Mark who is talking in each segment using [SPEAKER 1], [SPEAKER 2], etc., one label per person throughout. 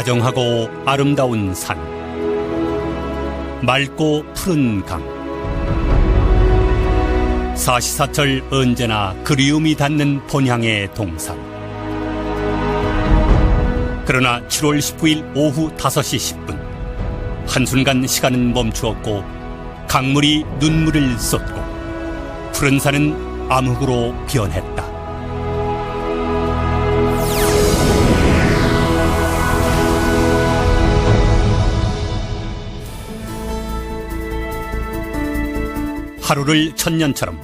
[SPEAKER 1] 다정하고 아름다운 산, 맑고 푸른 강, 사시사철 언제나 그리움이 닿는 본향의 동산. 그러나 7월 19일 오후 5시 10분 한순간 시간은 멈추었고 강물이 눈물을 쏟고 푸른 산은 암흑으로 변했다. 하루를 천년처럼,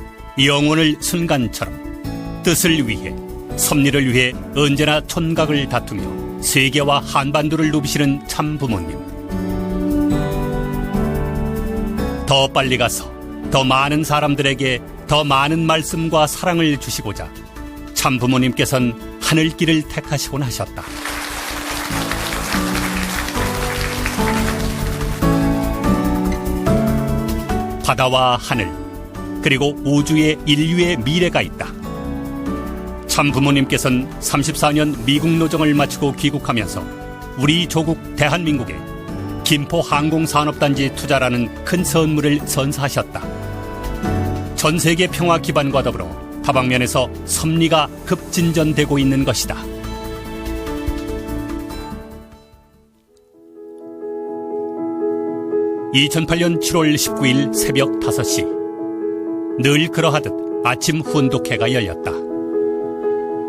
[SPEAKER 1] 영혼을 순간처럼, 뜻을 위해, 섭리를 위해 언제나 촌각을 다투며 세계와 한반도를 누비시는 참부모님. 더 빨리 가서 더 많은 사람들에게 더 많은 말씀과 사랑을 주시고자 참부모님께서는 하늘길을 택하시곤 하셨다. 바다와 하늘, 그리고 우주에 인류의 미래가 있다. 참부모님께서는 34년 미국 노정을 마치고 귀국하면서 우리 조국 대한민국에 김포항공산업단지 투자라는 큰 선물을 선사하셨다. 전 세계 평화 기반과 더불어 다방면에서 섭리가 급진전되고 있는 것이다. (2008년 7월 19일) 새벽 5시, 늘 그러하듯 아침 훈독회가 열렸다.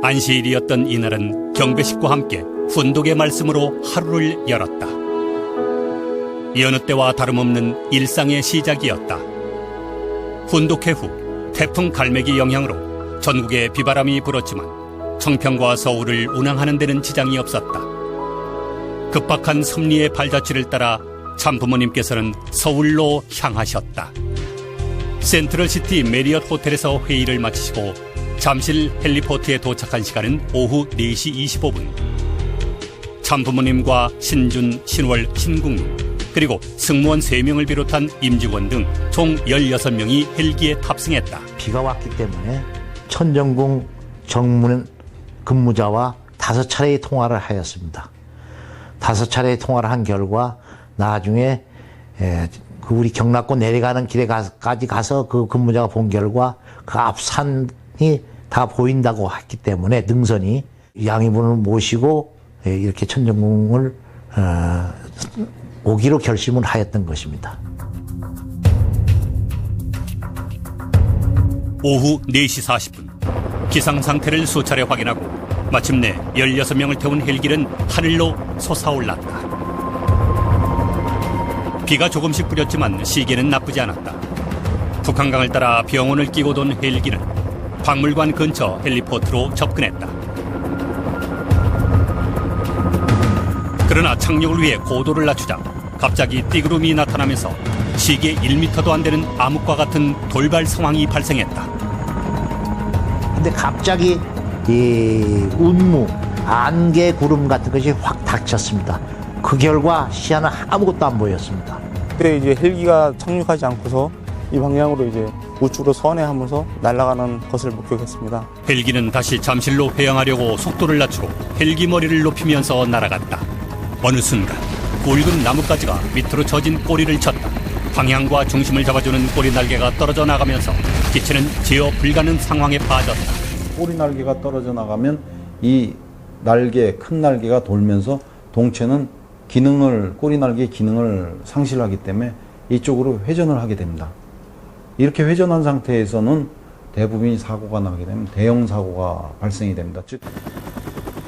[SPEAKER 1] 안식일이었던 이날은 경배식과 함께 훈독의 말씀으로 하루를 열었다. 여느 때와 다름없는 일상의 시작이었다. 훈독회 후 태풍 갈매기 영향으로 전국에 비바람이 불었지만 청평과 서울을 운항하는 데는 지장이 없었다. 급박한 섭리의 발자취를 따라 참부모님께서는 서울로 향하셨다. 센트럴시티 메리엇 호텔에서 회의를 마치시고 잠실 헬리포트에 도착한 시간은 오후 4시 25분. 참부모님과 신준, 신월, 신국민, 그리고 승무원 3명을 비롯한 임직원 등 총 16명이 헬기에 탑승했다.
[SPEAKER 2] 비가 왔기 때문에 천정궁 정문 근무자와 5차례의 통화를 하였습니다. 5차례의 통화를 한 결과 나중에 우리 경락고 내려가는 길에까지 가서 그 근무자가 본 결과 그 앞 산이 다 보인다고 했기 때문에 능선이 양이분을 모시고 이렇게 천정궁을 오기로 결심을 하였던 것입니다.
[SPEAKER 1] 오후 4시 40분 기상 상태를 수차례 확인하고 마침내 16명을 태운 헬기는 하늘로 솟아올랐다. 비가 조금씩 뿌렸지만 시계는 나쁘지 않았다. 북한강을 따라 병원을 끼고 돈 헬기는 박물관 근처 헬리포트로 접근했다. 그러나 착륙을 위해 고도를 낮추자 갑자기 띠구름이 나타나면서 시계 1m도 안 되는 암흑과 같은 돌발 상황이 발생했다.
[SPEAKER 2] 근데 갑자기 이 운무, 안개 구름 같은 것이 확 닥쳤습니다. 그 결과 시야는 아무것도 안 보였습니다.
[SPEAKER 3] 그때 이제 헬기가 착륙하지 않고서 이 방향으로 이제 우측으로 선회하면서 날아가는 것을 목격했습니다.
[SPEAKER 1] 헬기는 다시 잠실로 회항하려고 속도를 낮추고 헬기 머리를 높이면서 날아갔다. 어느 순간 굵은 나뭇가지가 밑으로 젖은 꼬리를 쳤다. 방향과 중심을 잡아주는 꼬리 날개가 떨어져 나가면서 기체는 제어 불가능 상황에 빠졌다.
[SPEAKER 4] 꼬리 날개가 떨어져 나가면 이 날개, 큰 날개가 돌면서 동체는 꼬리 날개의 기능을 상실하기 때문에 이쪽으로 회전을 하게 됩니다. 이렇게 회전한 상태에서는 대부분이 사고가 나게 되면 대형 사고가 발생이 됩니다. 즉,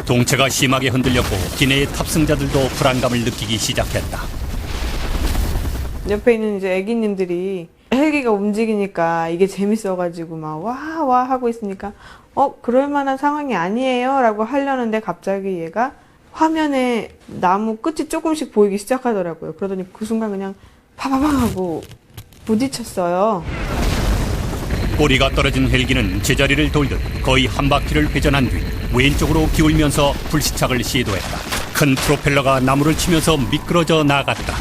[SPEAKER 1] 동체가 심하게 흔들렸고 기내의 탑승자들도 불안감을 느끼기 시작했다.
[SPEAKER 5] 옆에 있는 이제 애기님들이 헬기가 움직이니까 이게 재밌어가지고 막 와 하고 있으니까 그럴 만한 상황이 아니에요 라고 하려는데 갑자기 얘가 화면에 나무 끝이 조금씩 보이기 시작하더라고요. 그러더니 그 순간 그냥 파바방 하고 부딪혔어요.
[SPEAKER 1] 꼬리가 떨어진 헬기는 제자리를 돌듯 거의 한 바퀴를 회전한 뒤 왼쪽으로 기울면서 불시착을 시도했다. 큰 프로펠러가 나무를 치면서 미끄러져 나갔다.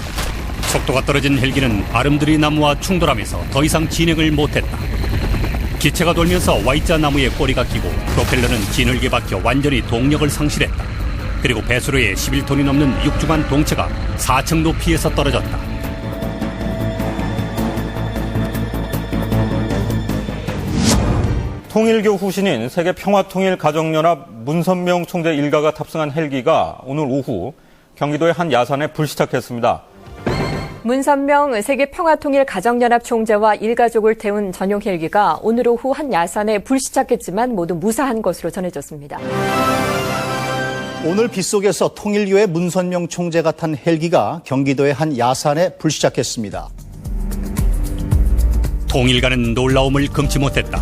[SPEAKER 1] 속도가 떨어진 헬기는 아름드리 나무와 충돌하면서 더 이상 진행을 못했다. 기체가 돌면서 Y자 나무에 꼬리가 끼고 프로펠러는 진흙에 박혀 완전히 동력을 상실했다. 그리고 배수로에 11톤이 넘는 육중한 동체가 4층 높이에서 떨어졌다.
[SPEAKER 6] 통일교 후신인 세계평화통일가정연합 문선명 총재 일가가 탑승한 헬기가 오늘 오후 경기도의 한 야산에 불시착했습니다.
[SPEAKER 7] 문선명 세계평화통일가정연합 총재와 일가족을 태운 전용 헬기가 오늘 오후 한 야산에 불시착했지만 모두 무사한 것으로 전해졌습니다.
[SPEAKER 8] 오늘 빗속에서 통일교의 문선명 총재가 탄 헬기가 경기도의 한 야산에 불시착했습니다.
[SPEAKER 1] 통일가는 놀라움을 금치 못했다.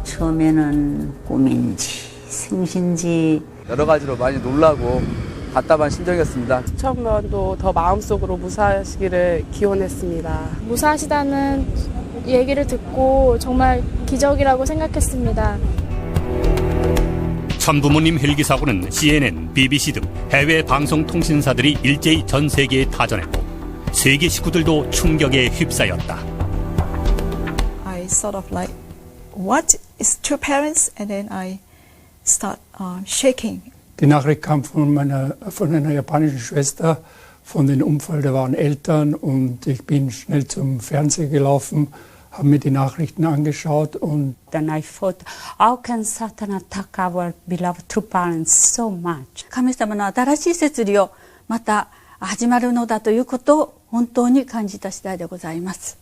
[SPEAKER 9] 처음에는 꿈인지 생신지
[SPEAKER 10] 여러 가지로 많이 놀라고 답답한 심정이었습니다.
[SPEAKER 11] 처음에도 더 마음속으로 무사하시기를 기원했습니다.
[SPEAKER 12] 무사하시다는 얘기를 듣고 정말 기적이라고 생각했습니다.
[SPEAKER 1] 천부모님 헬기 사고는 CNN, BBC 등 해외 방송 통신사들이 일제히 전 세계에 타전했고 세계 식구들도 충격에 휩싸였다.
[SPEAKER 13] I sort of like, what is two parents? And then I start shaking.
[SPEAKER 14] Die Nachricht kam von einer japanischen Schwester von dem Unfall. Da waren Eltern und ich bin schnell zum Fernseher gelaufen, habe mir die Nachrichten angeschaut und
[SPEAKER 9] Then I thought, how can Satan attack our beloved two parents so much?
[SPEAKER 13] 神様の新しい摂理をまた始まるのだということを本当に感じた次第でございます。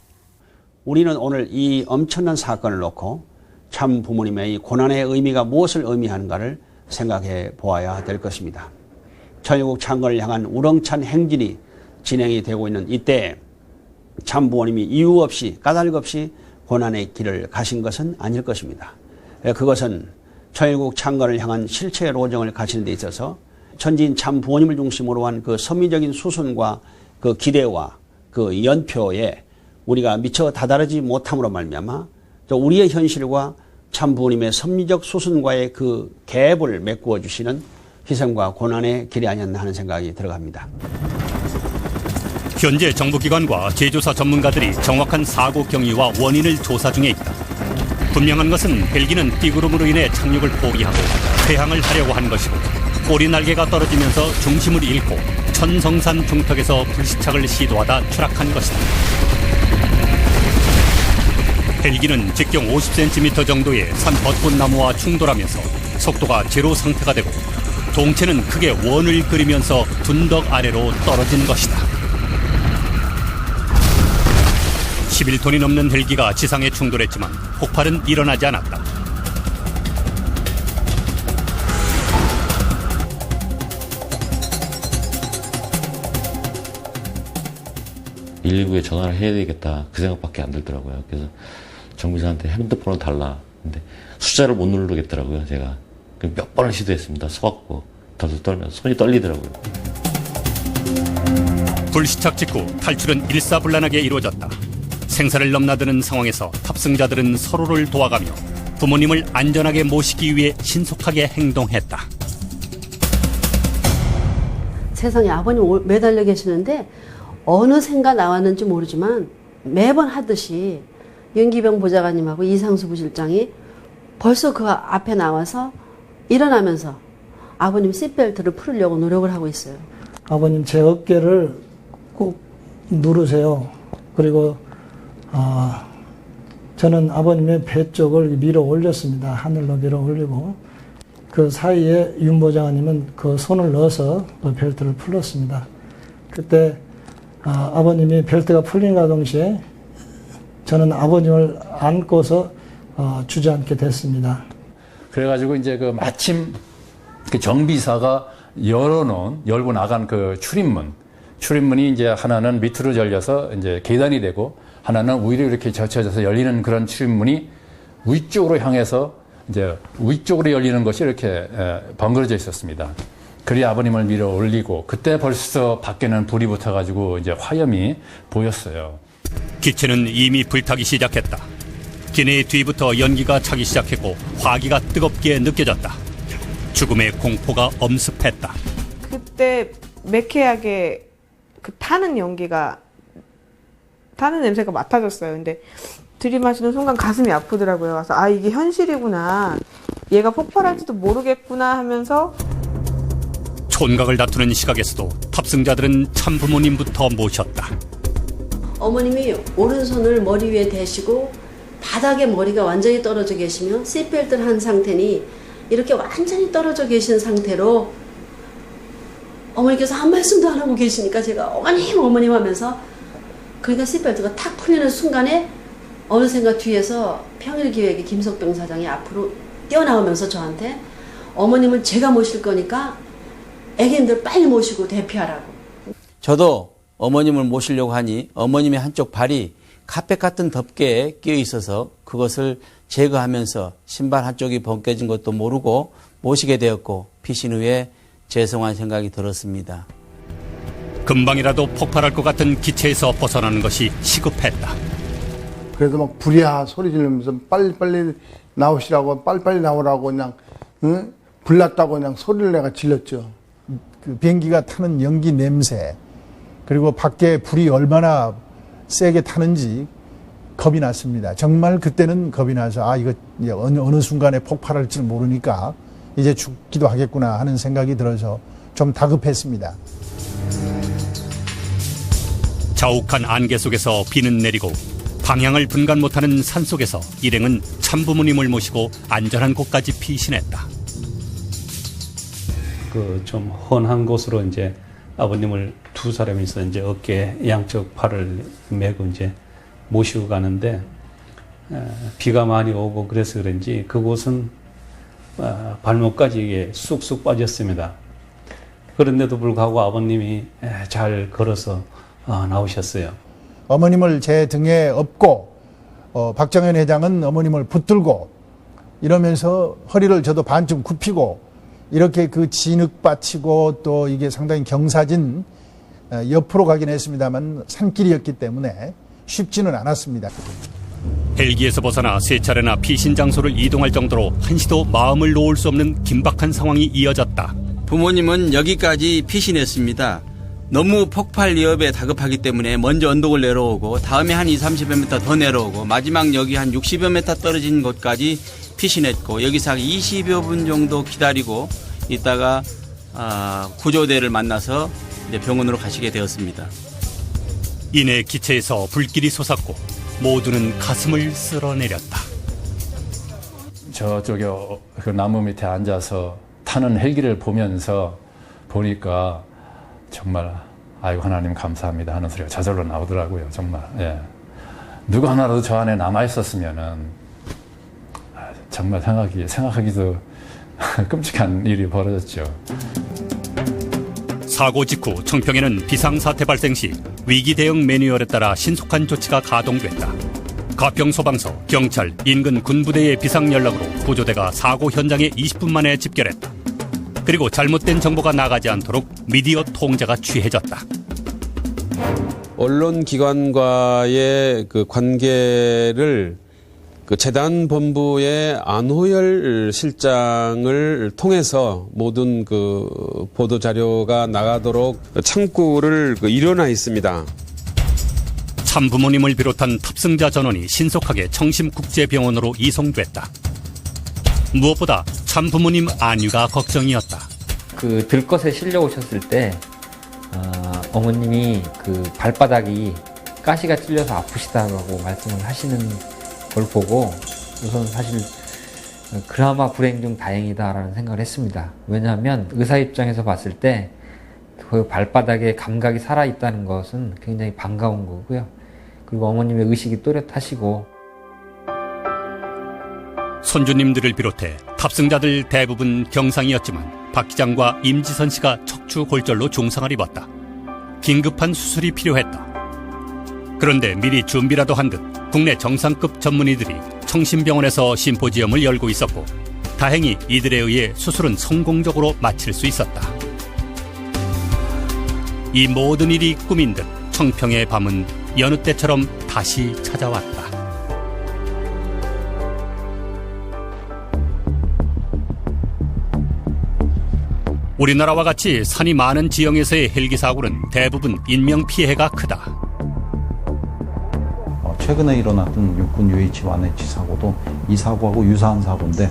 [SPEAKER 15] 우리는 오늘 이 엄청난 사건을 놓고 참 부모님의 이 고난의 의미가 무엇을 의미하는가를 생각해 보아야 될 것입니다. 전국 창건을 향한 우렁찬 행진이 진행이 되고 있는 이때 참 부모님이 이유 없이 까닭 없이 고난의 길을 가신 것은 아닐 것입니다. 그것은 전국 창건을 향한 실체의 로정을 가시는 데 있어서 천지인 참 부모님을 중심으로 한 그 선미적인 수순과 그 기대와 그 연표에 우리가 미처 다다르지 못함으로 말미암아 또 우리의 현실과 참 부모님의 섭리적 수순과의 그 갭을 메꾸어 주시는 희생과 고난의 길이 아니었나 하는 생각이 들어갑니다.
[SPEAKER 1] 현재 정부기관과 제조사 전문가들이 정확한 사고 경위와 원인을 조사 중에 있다. 분명한 것은 헬기는 띠구름으로 인해 착륙을 포기하고 퇴항을 하려고 한 것이고 꼬리 날개가 떨어지면서 중심을 잃고 천성산 중턱에서 불시착을 시도하다 추락한 것이다. 헬기는 직경 50cm 정도의 산 벚꽃나무와 충돌하면서 속도가 제로 상태가 되고 동체는 크게 원을 그리면서 둔덕 아래로 떨어진 것이다. 11톤이 넘는 헬기가 지상에 충돌했지만 폭발은 일어나지 않았다.
[SPEAKER 16] (119) 전화를 해야 되겠다 그 생각밖에 안 들더라고요. 그래서 정비사한테 핸드폰을 달라. 근데 숫자를 못 누르겠더라고요. 제가 몇 번을 시도했습니다. 서갖고 덜덜 떨면서 손이 떨리더라고요.
[SPEAKER 1] 불시착 직후 탈출은 일사불란하게 이루어졌다. 생사를 넘나드는 상황에서 탑승자들은 서로를 도와가며 부모님을 안전하게 모시기 위해 신속하게 행동했다.
[SPEAKER 17] 세상에 아버님 매달려 계시는데 어느 생가 나왔는지 모르지만 매번 하듯이 윤기병 보좌관님하고 이상수 부실장이 벌써 그 앞에 나와서 일어나면서 아버님 시트벨트를 풀으려고 노력을 하고 있어요.
[SPEAKER 18] 아버님 제 어깨를 꼭 누르세요. 그리고 저는 아버님의 배 쪽을 밀어 올렸습니다. 하늘로 밀어 올리고 그 사이에 윤 보좌관님은 그 손을 넣어서 그 벨트를 풀었습니다. 그때 아버님이 벨트가 풀린과 동시에 저는 아버님을 안고서 주저앉게 됐습니다.
[SPEAKER 19] 그래가지고 이제 그 마침 그 정비사가 열고 나간 그 출입문이 이제 하나는 밑으로 열려서 이제 계단이 되고 하나는 위로 이렇게 젖혀져서 열리는 그런 출입문이 위쪽으로 향해서 이제 위쪽으로 열리는 것이 이렇게 번거로져 있었습니다. 그리 아버님을 밀어 올리고 그때 벌써 밖에는 불이 붙어가지고 이제 화염이 보였어요.
[SPEAKER 1] 기체는 이미 불타기 시작했다. 기내의 뒤부터 연기가 차기 시작했고 화기가 뜨겁게 느껴졌다. 죽음의 공포가 엄습했다.
[SPEAKER 5] 그때 매캐하게 그 타는 냄새가 맡아졌어요. 근데 들이마시는 순간 가슴이 아프더라고요. 그래서 이게 현실이구나. 얘가 폭발할지도 모르겠구나 하면서
[SPEAKER 1] 총각을 다투는 시각에서도 탑승자들은 참부모님부터 모셨다.
[SPEAKER 17] 어머님이 오른손을 머리 위에 대시고 바닥에 머리가 완전히 떨어져 계시며 시트벨트를 한 상태니 이렇게 완전히 떨어져 계신 상태로 어머니께서 한 말씀도 안 하고 계시니까 제가 어머님 하면서 그러니까 시트벨트가 탁 풀리는 순간에 어느샌가 뒤에서 평일기획의 김석병 사장이 앞으로 뛰어나오면서 저한테 어머님은 제가 모실 거니까 애견들 빨리 모시고 대피하라고.
[SPEAKER 10] 저도 어머님을 모시려고 하니 어머님의 한쪽 발이 카펫 같은 덮개에 끼어 있어서 그것을 제거하면서 신발 한쪽이 벗겨진 것도 모르고 모시게 되었고 피신 후에 죄송한 생각이 들었습니다.
[SPEAKER 1] 금방이라도 폭발할 것 같은 기체에서 벗어나는 것이 시급했다.
[SPEAKER 20] 그래서 막 부랴 소리 지르면서 빨리빨리 나오시라고 빨리빨리 나오라고 그냥 불났다고 그냥 소리를 내가 질렀죠.
[SPEAKER 21] 그 비행기가 타는 연기 냄새 그리고 밖에 불이 얼마나 세게 타는지 겁이 났습니다. 정말 그때는 겁이 나서 이거 이제 어느 순간에 폭발할지 모르니까 이제 죽기도 하겠구나 하는 생각이 들어서 좀 다급했습니다.
[SPEAKER 1] 자욱한 안개 속에서 비는 내리고 방향을 분간 못하는 산속에서 일행은 참부모님을 모시고 안전한 곳까지 피신했다.
[SPEAKER 22] 그 좀 훤한 곳으로 이제 아버님을 두 사람이서 이제 어깨 양쪽 팔을 메고 이제 모시고 가는데 비가 많이 오고 그래서 그런지 그곳은 발목까지 쑥쑥 빠졌습니다. 그런데도 불구하고 아버님이 잘 걸어서 나오셨어요.
[SPEAKER 21] 어머님을 제 등에 업고 박정현 회장은 어머님을 붙들고 이러면서 허리를 저도 반쯤 굽히고 이렇게 그 진흙 받치고 또 이게 상당히 경사진 옆으로 가긴 했습니다만 산길이었기 때문에 쉽지는 않았습니다.
[SPEAKER 1] 헬기에서 벗어나 세 차례나 피신 장소를 이동할 정도로 한시도 마음을 놓을 수 없는 긴박한 상황이 이어졌다.
[SPEAKER 10] 부모님은 여기까지 피신했습니다. 너무 폭발 위협에 다급하기 때문에 먼저 언덕을 내려오고 다음에 한 20-30여 m 더 내려오고 마지막 여기 한 60여 m 떨어진 곳까지 피신했고 여기서 한 20여 분 정도 기다리고 있다가 구조대를 만나서 이제 병원으로 가시게 되었습니다.
[SPEAKER 1] 이내 기체에서 불길이 솟았고 모두는 가슴을 쓸어내렸다.
[SPEAKER 19] 저쪽에 그 나무 밑에 앉아서 타는 헬기를 보면서 보니까 정말 아이고 하나님 감사합니다 하는 소리가 저절로 나오더라고요. 정말 누구 하나라도 저 안에 남아 있었으면은 정말 생각하기도 끔찍한 일이 벌어졌죠.
[SPEAKER 1] 사고 직후 청평에는 비상사태 발생 시 위기 대응 매뉴얼에 따라 신속한 조치가 가동됐다. 가평소방서, 경찰, 인근 군부대의 비상연락으로 구조대가 사고 현장에 20분 만에 집결했다. 그리고 잘못된 정보가 나가지 않도록 미디어 통제가 취해졌다.
[SPEAKER 23] 언론기관과의 그 관계를 그 재단 본부의 안호열 실장을 통해서 모든 그 보도 자료가 나가도록 창구를 이뤄놔 있습니다.
[SPEAKER 1] 참부모님을 비롯한 탑승자 전원이 신속하게 청심국제병원으로 이송됐다. 무엇보다 참부모님 안위가 걱정이었다.
[SPEAKER 24] 그 들것에 실려 오셨을 때 어머님이 그 발바닥이 가시가 찔려서 아프시다고 말씀을 하시는 걸 보고 우선 사실 그나마 불행 중 다행이다라는 생각을 했습니다. 왜냐하면 의사 입장에서 봤을 때 그 발바닥에 감각이 살아있다는 것은 굉장히 반가운 거고요. 그리고 어머님의 의식이 또렷하시고
[SPEAKER 1] 손주님들을 비롯해 탑승자들 대부분 경상이었지만 박 기장과 임지선 씨가 척추골절로 중상을 입었다. 긴급한 수술이 필요했다. 그런데 미리 준비라도 한 듯 국내 정상급 전문의들이 청심병원에서 심포지엄을 열고 있었고 다행히 이들에 의해 수술은 성공적으로 마칠 수 있었다. 이 모든 일이 꿈인 듯 청평의 밤은 여느 때처럼 다시 찾아왔다. 우리나라와 같이 산이 많은 지형에서의 헬기 사고는 대부분 인명피해가 크다.
[SPEAKER 4] 최근에 일어났던 육군 UH, 1H 사고도 이 사고하고 유사한 사고인데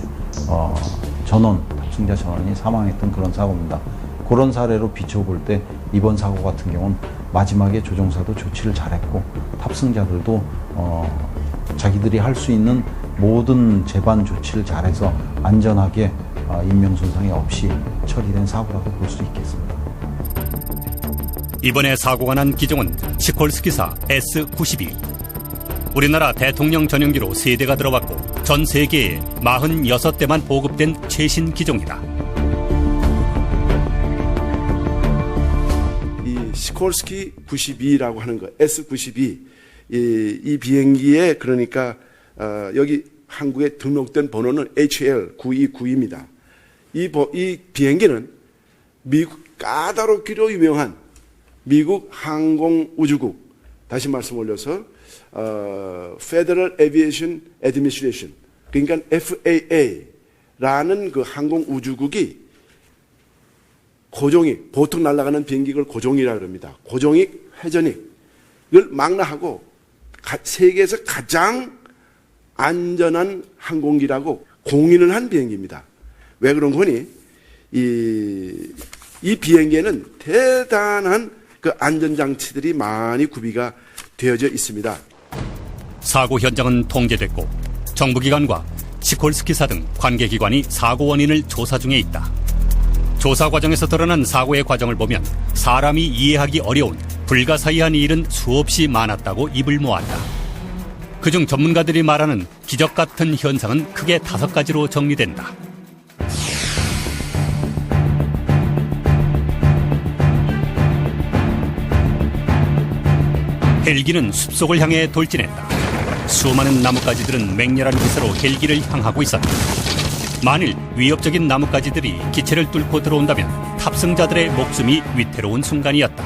[SPEAKER 4] 탑승자 전원이 사망했던 그런 사고입니다. 그런 사례로 비춰볼 때 이번 사고 같은 경우는 마지막에 조종사도 조치를 잘했고 탑승자들도 자기들이 할 수 있는 모든 재반 조치를 잘해서 안전하게 인명손상이 없이 처리된 사고라고 볼 수 있겠습니다.
[SPEAKER 1] 이번에 사고가 난 기종은 시콜스키사 S-92. 우리나라 대통령 전용기로 3대가 들어왔고 전 세계에 46대만 보급된 최신 기종이다.
[SPEAKER 2] 이 시콜스키 92라고 하는 거, S-92. 이 비행기에 그러니까 여기 한국에 등록된 번호는 HL929입니다. 이 비행기는 미국 까다롭기로 유명한 미국 항공우주국, 다시 말씀 올려서 Federal Aviation Administration, 그러니까 FAA라는 그 항공우주국이 고종익, 보통 날아가는 비행기를 고종이라고 합니다. 고종익, 회전익을 망라하고 세계에서 가장 안전한 항공기라고 공인을 한 비행기입니다. 왜 그런 거니? 이 비행기에는 대단한 그 안전장치들이 많이 구비가 되어져 있습니다.
[SPEAKER 1] 사고 현장은 통제됐고 정부기관과 시콜스키사 등 관계기관이 사고 원인을 조사 중에 있다. 조사 과정에서 드러난 사고의 과정을 보면 사람이 이해하기 어려운 불가사의한 일은 수없이 많았다고 입을 모았다. 그중 전문가들이 말하는 기적 같은 현상은 크게 5가지로 정리된다. 헬기는 숲속을 향해 돌진했다. 수많은 나뭇가지들은 맹렬한 기세로 헬기를 향하고 있었다. 만일 위협적인 나뭇가지들이 기체를 뚫고 들어온다면 탑승자들의 목숨이 위태로운 순간이었다.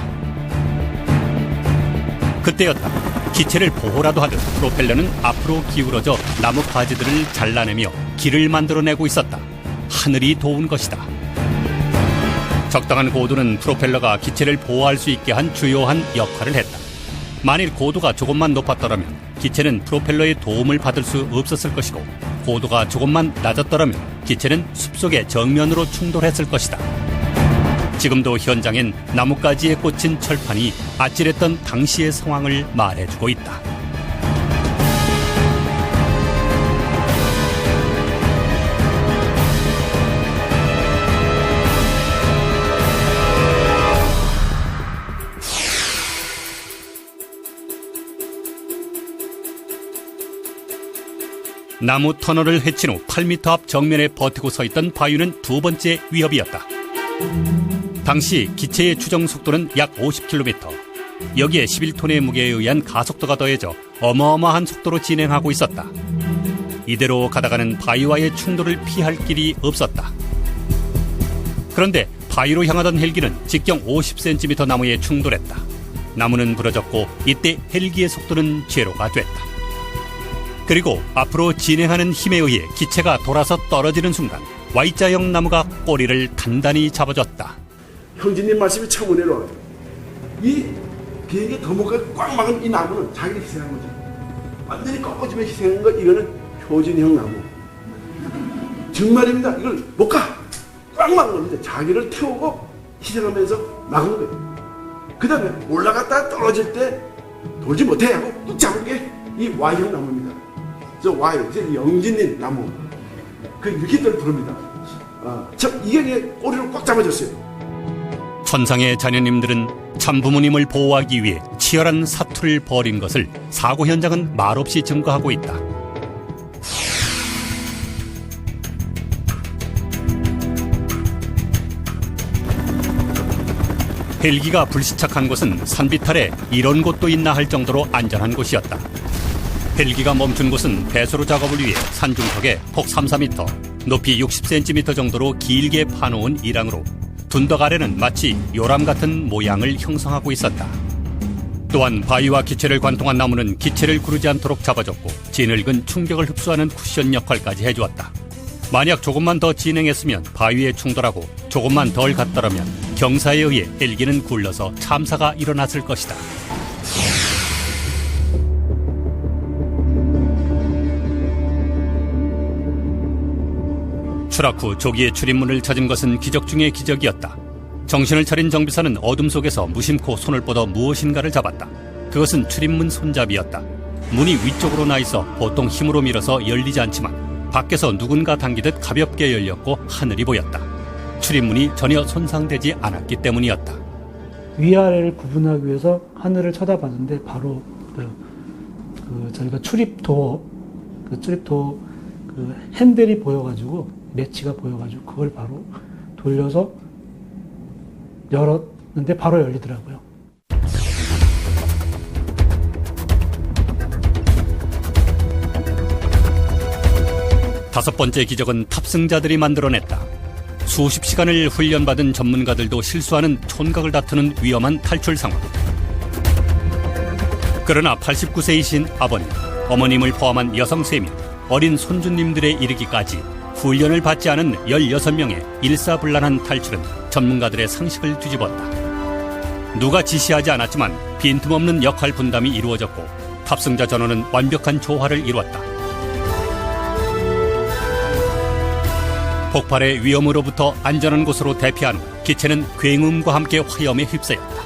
[SPEAKER 1] 그때였다. 기체를 보호라도 하듯 프로펠러는 앞으로 기울어져 나뭇가지들을 잘라내며 길을 만들어내고 있었다. 하늘이 도운 것이다. 적당한 고도는 프로펠러가 기체를 보호할 수 있게 한 주요한 역할을 했다. 만일 고도가 조금만 높았더라면 기체는 프로펠러의 도움을 받을 수 없었을 것이고, 고도가 조금만 낮았더라면 기체는 숲속의 정면으로 충돌했을 것이다. 지금도 현장엔 나뭇가지에 꽂힌 철판이 아찔했던 당시의 상황을 말해주고 있다. 나무 터널을 헤친 후 8m 앞 정면에 버티고 서 있던 바위는 두 번째 위협이었다. 당시 기체의 추정 속도는 약 50km. 여기에 11톤의 무게에 의한 가속도가 더해져 어마어마한 속도로 진행하고 있었다. 이대로 가다가는 바위와의 충돌을 피할 길이 없었다. 그런데 바위로 향하던 헬기는 직경 50cm 나무에 충돌했다. 나무는 부러졌고 이때 헬기의 속도는 제로가 됐다. 그리고 앞으로 진행하는 힘에 의해 기체가 돌아서 떨어지는 순간 Y자형 나무가 꼬리를 단단히 잡아줬다.
[SPEAKER 2] 형제님 말씀이 참 은혜로워요. 이 비행기 더모가 꽉 막은 이 나무는 자기를 희생한 거죠. 완전히 꺾어지며 희생한 거, 이거는 효진형 나무. 정말입니다. 이걸 못 가! 꽉 막은 겁니다. 자기를 태우고 희생하면서 막은 거예요. 그 다음에 올라갔다 떨어질 때 돌지 못해 하고 꾹 잡은 게 이 Y형 나무입니다. 저 Y, 영진님 나무. 이렇게들 부릅니다. 이게 꼬리를 꽉 잡아줬어요.
[SPEAKER 1] 천상의 자녀님들은 참 부모님을 보호하기 위해 치열한 사투를 벌인 것을 사고 현장은 말없이 증거하고 있다. 헬기가 불시착한 곳은 산비탈에 이런 곳도 있나 할 정도로 안전한 곳이었다. 헬기가 멈춘 곳은 배수로 작업을 위해 산중턱에 폭 3-4m, 높이 60cm 정도로 길게 파놓은 일항으로 둔덕 아래는 마치 요람 같은 모양을 형성하고 있었다. 또한 바위와 기체를 관통한 나무는 기체를 구르지 않도록 잡아줬고 진흙은 충격을 흡수하는 쿠션 역할까지 해주었다. 만약 조금만 더 진행했으면 바위에 충돌하고 조금만 덜 갔더라면 경사에 의해 헬기는 굴러서 참사가 일어났을 것이다. 추락 후 조기에 출입문을 찾은 것은 기적 중의 기적이었다. 정신을 차린 정비사는 어둠 속에서 무심코 손을 뻗어 무엇인가를 잡았다. 그것은 출입문 손잡이였다. 문이 위쪽으로 나 있어 보통 힘으로 밀어서 열리지 않지만 밖에서 누군가 당기듯 가볍게 열렸고 하늘이 보였다. 출입문이 전혀 손상되지 않았기 때문이었다.
[SPEAKER 3] 위아래를 구분하기 위해서 하늘을 쳐다봤는데 바로 저희가 출입도 그 핸들이 보여가지고 매치가 보여가지고 그걸 바로 돌려서 열었는데 바로 열리더라고요.
[SPEAKER 1] 다섯 번째 기적은 탑승자들이 만들어냈다. 수십 시간을 훈련받은 전문가들도 실수하는 촌각을 다투는 위험한 탈출 상황. 그러나 89세이신 아버님, 어머님을 포함한 여성 3명, 어린 손주님들에 이르기까지 훈련을 받지 않은 16명의 일사불란한 탈출은 전문가들의 상식을 뒤집었다. 누가 지시하지 않았지만 빈틈없는 역할 분담이 이루어졌고 탑승자 전원은 완벽한 조화를 이루었다. 폭발의 위험으로부터 안전한 곳으로 대피한 후 기체는 굉음과 함께 화염에 휩싸였다.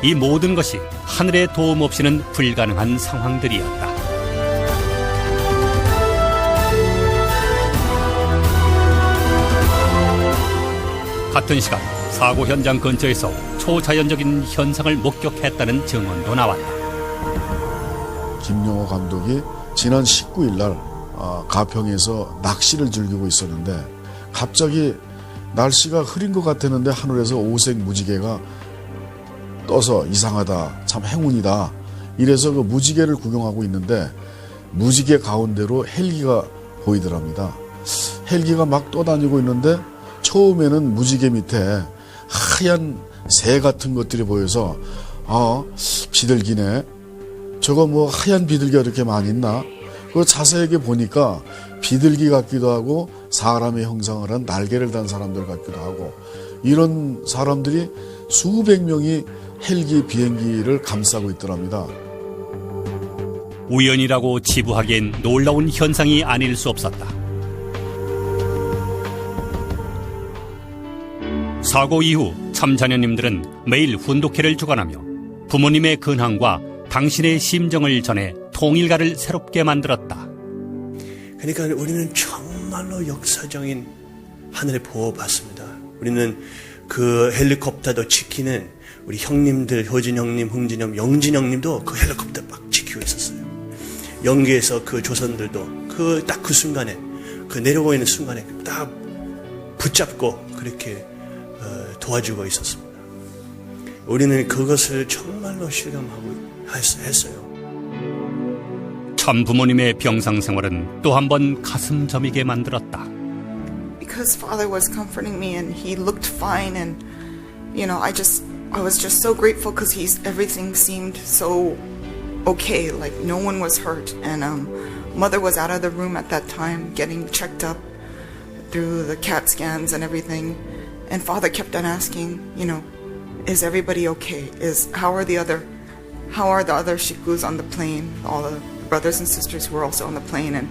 [SPEAKER 1] 이 모든 것이 하늘의 도움 없이는 불가능한 상황들이었다. 같은 시간 사고 현장 근처에서 초자연적인 현상을 목격했다는 증언도 나왔다.
[SPEAKER 6] 김용호 감독이 지난 19일 날 가평에서 낚시를 즐기고 있었는데 갑자기 날씨가 흐린 것 같았는데 하늘에서 오색 무지개가 떠서 이상하다, 참 행운이다. 이래서 그 무지개를 구경하고 있는데 무지개 가운데로 헬기가 보이더랍니다. 헬기가 막 떠다니고 있는데 처음에는 무지개 밑에 하얀 새 같은 것들이 보여서 비둘기네. 저거 뭐 하얀 비둘기가 이렇게 많이 있나? 그 자세하게 보니까 비둘기 같기도 하고 사람의 형상을 한 날개를 단 사람들 같기도 하고 이런 사람들이 수백 명이 헬기 비행기를 감싸고 있더랍니다.
[SPEAKER 1] 우연이라고 치부하기엔 놀라운 현상이 아닐 수 없었다. 사고 이후 참자녀님들은 매일 훈독회를 주관하며 부모님의 근황과 당신의 심정을 전해 통일가를 새롭게 만들었다.
[SPEAKER 7] 그러니까 우리는 정말로 역사적인 하늘의 보호 받습니다. 우리는 그 헬리콥터도 지키는 우리 형님들, 효진 형님, 흥진 형, 영진 형님도 그 헬리콥터 막 지키고 있었어요. 연기에서 그 조선들도 딱 그 순간에, 그 내려오고 있는 순간에 딱 붙잡고 그렇게 도와주고 있었습니다. 우리는 그것을 정말로 실감하고 했어요.
[SPEAKER 1] 참 부모님의 병상 생활은 또 한 번 가슴 저미게 만들었다.
[SPEAKER 8] Because Father was comforting me and he looked fine and I was just so grateful because everything seemed so okay, like no one was hurt and Mother was out of the room at that time getting checked up through the CAT scans and everything, and Father kept on asking, is everybody okay? How are the other shikus on the plane, all the brothers and sisters who were also on the plane, and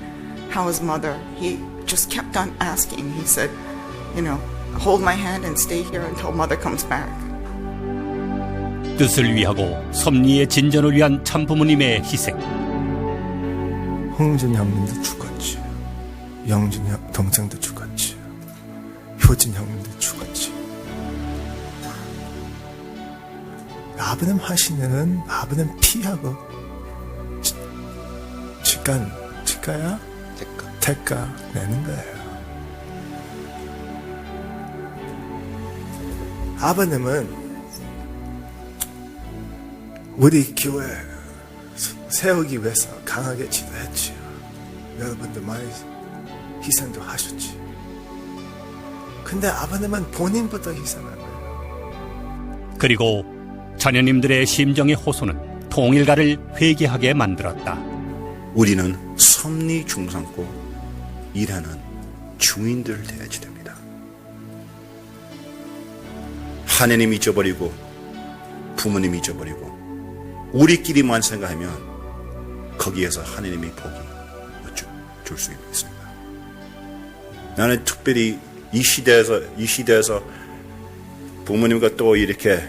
[SPEAKER 8] how is Mother? He just kept on asking. He said, hold my hand and stay here until Mother comes back.
[SPEAKER 1] 뜻을 위하고 섭리의 진전을 위한 참부모님의 희생.
[SPEAKER 25] 흥준 형님도 죽었지. 영준 형 동생도 죽었지. 효진 형님도 죽었지. 아버님 하시는 아버님 피하고 직가야? 대가 내는 거예요. 아버님은 우리 교회 세우기 위해서 강하게 지도했지요. 여러분들 많이 희생도 하셨지. 근데 아버님은 본인부터 희생한 거예요.
[SPEAKER 1] 그리고 자녀님들의 심정의 호소는 통일가를 회개하게 만들었다.
[SPEAKER 26] 우리는 섭리 중삼고 일하는 중인들 되어야지 됩니다. 하나님 잊어버리고 부모님 잊어버리고 우리끼리만 생각하면 거기에서 하나님이 복이 줄 수 있습니다. 나는 특별히 이 시대에서 부모님과 또 이렇게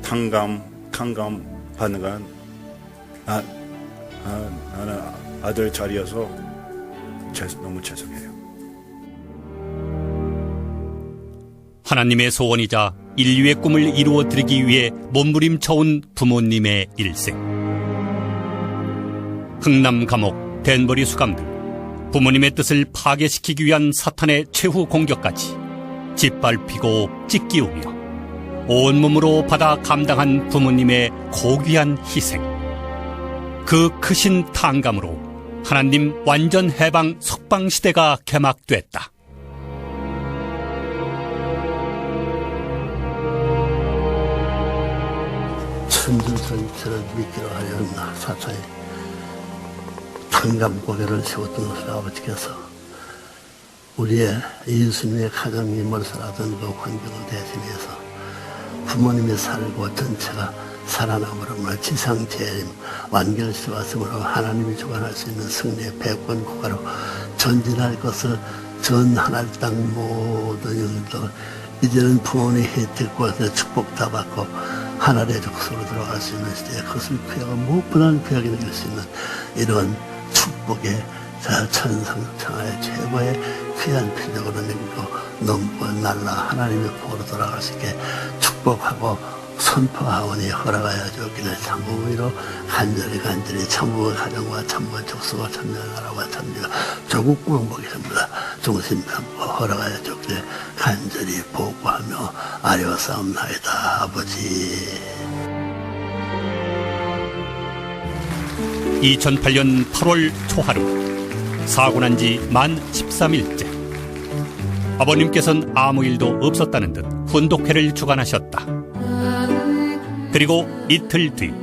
[SPEAKER 26] 탕감 받는 건 나는 아들 자리여서 너무 죄송해요.
[SPEAKER 1] 하나님의 소원이자 인류의 꿈을 이루어드리기 위해 몸부림쳐온 부모님의 일생. 흥남 감옥, 댄버리 수감들, 부모님의 뜻을 파괴시키기 위한 사탄의 최후 공격까지 짓밟히고 찢기우며 온몸으로 받아 감당한 부모님의 고귀한 희생. 그 크신 탕감으로 하나님 완전 해방 석방 시대가 개막됐다.
[SPEAKER 9] 천주전체를 믿기로 하였나 사차에 탕감 고개를 세웠던 것을 아버지께서 우리의 예수님의 가정이 몰살하던 그 환경을 대신해서 부모님이 살고 전체가 살아남으므로 지상재림 완결시왔으므로 하나님이 주관할 수 있는 승리의 백번 국가로 전진할 것을 전 하늘 땅 모든 영들 이제는 부모님 혜택과 축복 다 받고 하나님의 족속으로 들어갈 수 있는 시대에 그것을 귀하고 무엇보다는 귀하게 느낄 수 있는 이런 축복의 천상천하의 최고의 귀한 표적으로 남기고 넘고 날라 하나님의 복으로 돌아갈 수 있게 축복하고 선포하오니 허락하여 주기를 참부의로 간절히 참부의 가정과 참부의 족속과 참여의 나라와 참여가 조국 구원복이십니다. 중심 참부 허락하여 주기를 간절히 보고하며 아뢰어싸움나이다. 아버지.
[SPEAKER 1] 2008년 8월 초하루, 사고 난 지 만 13일째. 아버님께서는 아무 일도 없었다는 듯 훈독회를 주관하셨다. 그리고 이틀 뒤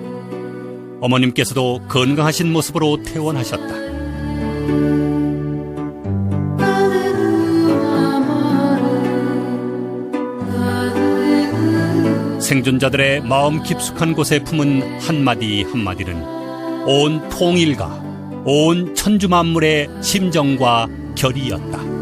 [SPEAKER 1] 어머님께서도 건강하신 모습으로 퇴원하셨다. 생존자들의 마음 깊숙한 곳에 품은 한마디 한마디는 온 통일과 온 천주 만물의 심정과 결이었다.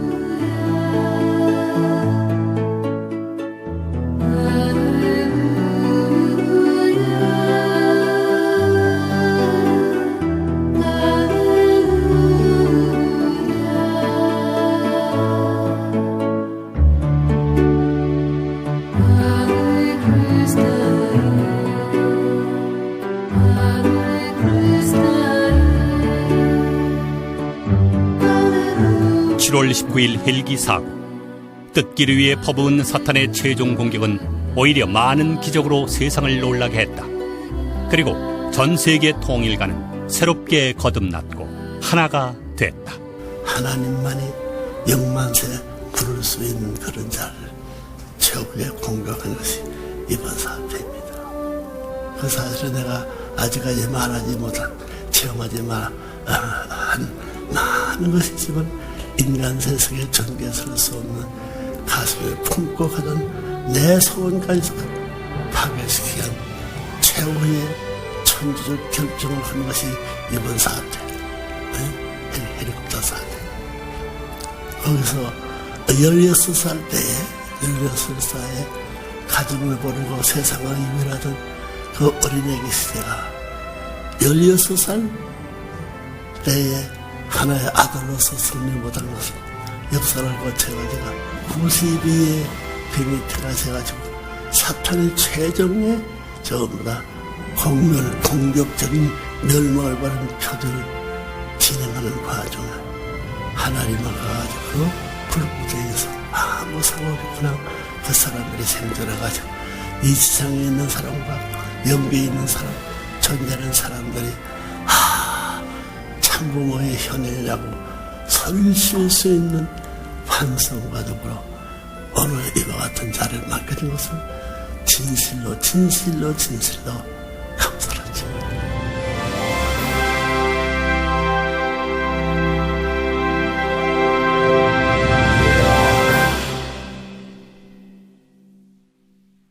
[SPEAKER 1] (7월 19일) 헬기 사고. 뜯기를 위해 퍼부은 사탄의 최종 공격은 오히려 많은 기적으로 세상을 놀라게 했다. 그리고 전 세계 통일가는 새롭게 거듭났고 하나가 됐다.
[SPEAKER 9] 하나님만이 영만세 부를 수 있는 그런 자를 최후에 공격한 것이 이번 사태입니다. 그 사실은 내가 아직까지 말하지 못한, 체험하지 못한 많은 것이 있지만 인간 세상에 전개할 수 없는 가슴에 품고 가던 내 소원까지 파괴시키는 최후의 천주적 결정을 한 것이 이번 사태, 헬리콥터 사태. 거기서 16살 때에 가정을 버리고 세상을 이별하던 그 어린애기 시대가 16살 때에 하나의 아들로서 승리 못한 것은 역사를 거쳐가지고 92의 뱀이 태어나셔가지고 사탄의 최종의 전부 다 공격적인 멸망을 받은 표들을 진행하는 과정을 하나님을 가지고 불구덩이에서 아무 상관없이 그냥 그 사람들이 생존해가지고 이 지상에 있는 사람과 영계에 있는 사람, 존재하는 사람들이 참부모의 현현이라고 설실 수 있는 환성과 더불어 오늘 이와 같은 자리를 맡게 된 것은 진실로